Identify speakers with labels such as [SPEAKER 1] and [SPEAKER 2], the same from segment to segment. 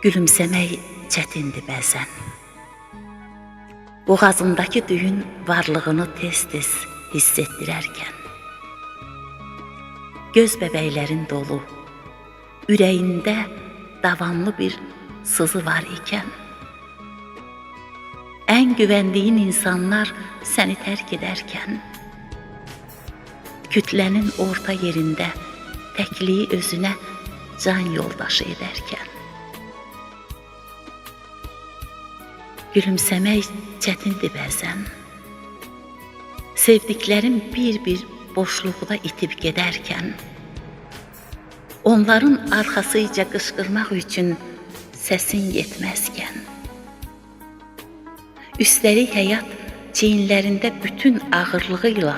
[SPEAKER 1] Gülümsəmək çətindir bəzən. Boğazındakı düyün varlığını tez-tez hiss etdirərkən. Göz bəbəklərin dolu, ürəyində davamlı bir sızı var ikən. Ən güvəndiyin insanlar səni tərk edərkən. Kütlənin orta yerində təkliyi özünə can yoldaşı edərkən. Gülümsəmək çətindir bəzən. Sevdiklərim bir-bir boşluqda itib gedərkən. Onların arxasıca qışqırmaq üçün səsin yetməzkən. Üstəlik həyat çiyinlərində bütün ağırlığıyla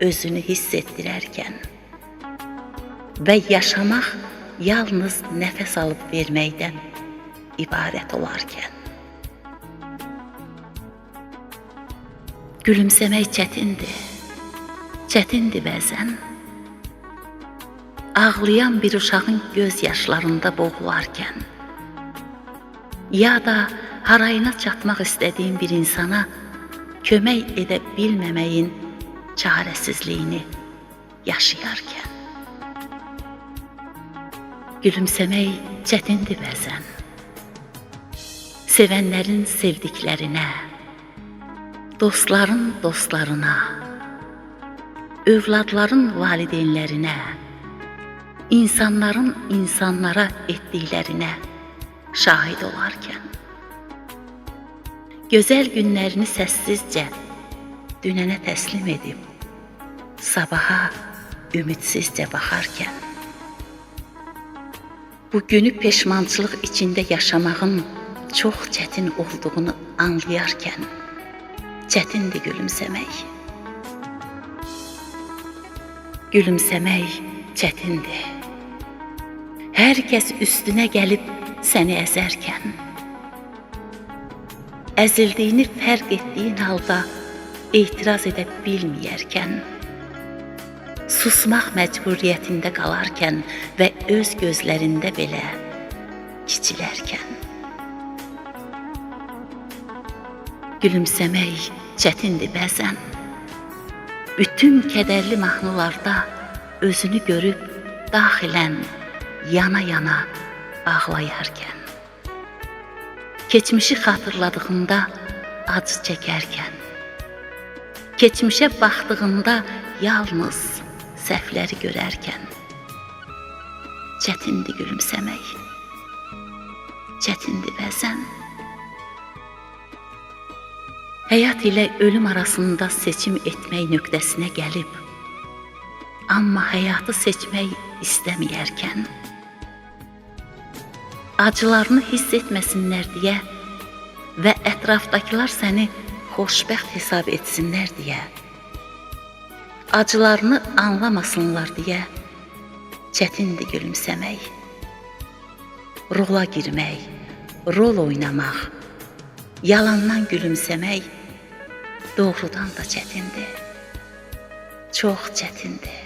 [SPEAKER 1] özünü hiss etdirərkən və yaşamaq yalnız nəfəs alıb verməkdən ibarət olarkən. Gülümsəmək çətindir bəzən. Ağlayan bir uşağın göz yaşlarında boğularkən, ya da harayına çatmaq istədiyin bir insana kömək edə bilməməyin çarəsizliyini yaşayarkən. Gülümsəmək çətindir bəzən. Sevənlərin sevdiklərinə, dostların dostlarına, övladların valideynlərinə, insanların insanlara etdiklərinə şahid olarkən. Gözəl günlərini səssizcə dünənə təslim edib, sabaha ümidsizcə baxarkən. Bu günü peşmançılıq içində yaşamağın çox çətin olduğunu anlayarkən, çətindir gülümsəmək. Gülümsəmək çətindir. Hər kəs üstünə gəlib səni əzərkən, əzildiyini fərq etdiyin halda etiraz edə bilməyərkən, susmaq məcburiyyətində qalarkən və öz gözlərində belə kiçilərkən. Gülümsəmək çətindir bəzən. Bütün kədərli mahnılarda özünü görüb daxilən yana-yana ağlayarkən. Keçmişi xatırladığında acı çəkərkən. Keçmişə baxdığında yalnız səhvləri görərkən. Çətindir gülümsəmək. Çətindir bəzən. Həyat ilə ölüm arasında seçim etmək nöqtəsinə gəlib, amma həyatı seçmək istəməyərkən, acılarını hiss etməsinlər deyə və ətrafdakılar səni xoşbəxt hesab etsinlər deyə, acılarını anlamasınlar deyə çətindir gülümsəmək. Rola girmək, rol oynamaq, yalandan gülümsəmək doğrudan da çətindir. Çox çətindir.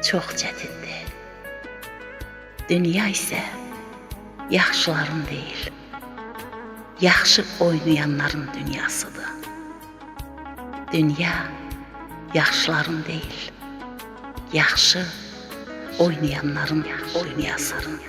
[SPEAKER 1] Çox çətindir. Dünya isə yaxşıların deyil, yaxşı oynayanların dünyasıdır. Dünya yaxşıların deyil, yaxşı oynayanların dünyasıdır.